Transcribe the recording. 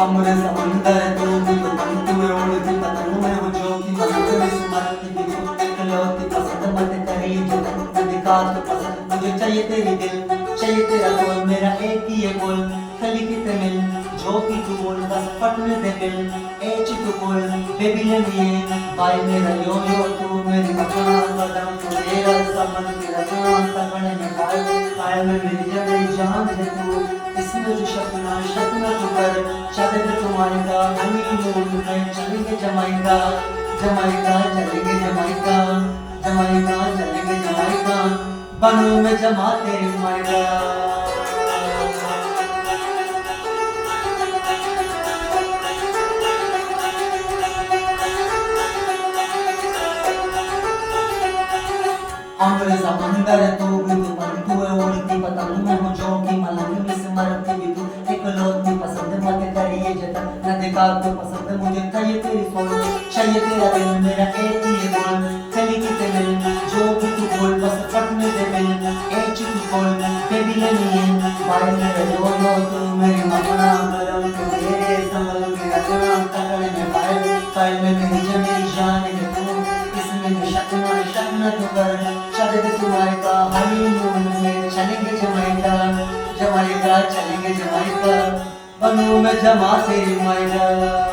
हमरे समंदर तू भी तो बन तू है उड़ती पतंग में हो जो कि मस्त में स्मरती भी तू इकलौती पसंद मत करी जो तुम दिखा तो पसंद मुझे चाहिए तेरी दिल चाहिए तेरा बोल मेरा एक ही है बोल खली की मिल जो कि तू बोल बस पटने दे दिल एच तू बोल बेबी ले लिए भाई मेरा यो तू मेरी मकान कदम तू तेरा समन तेरा जान तकने में कायल में मेरी जान है तू इसमें जो शतना तो कर शायद तुम्हारे का हनीमून में चलेंगे जमाइका जमाइका चलेंगे जमाइका जमाइका चलेंगे जमाइका बनू में जमा तेरी माइका हमरे समंदर तू भी तू बन तू है उड़ती पतंग में हो जो कि मलंग में सिमरती भी तू इकलौती पसंद मत करिए जतन न दिखा तो पसंद मुझे चाहिए तेरी सोच चाहिए तेरा दिल मेरा एक ही बोल चली की दिल जो भी तू बोल बस पटने दे दिल एक तू बोल बेबी ले लिए भाई मेरा यो तू मेरी मपना करम तू तेरे संभल मेरा जान तकड़े में फाइल में मेरी जान है तू इसमें शतना तो कर शायद तुम्हारे का हनीमून में चलेंगे जमाइका जमाइका चलेंगे जमाइका बनू में जमा तेरी माइका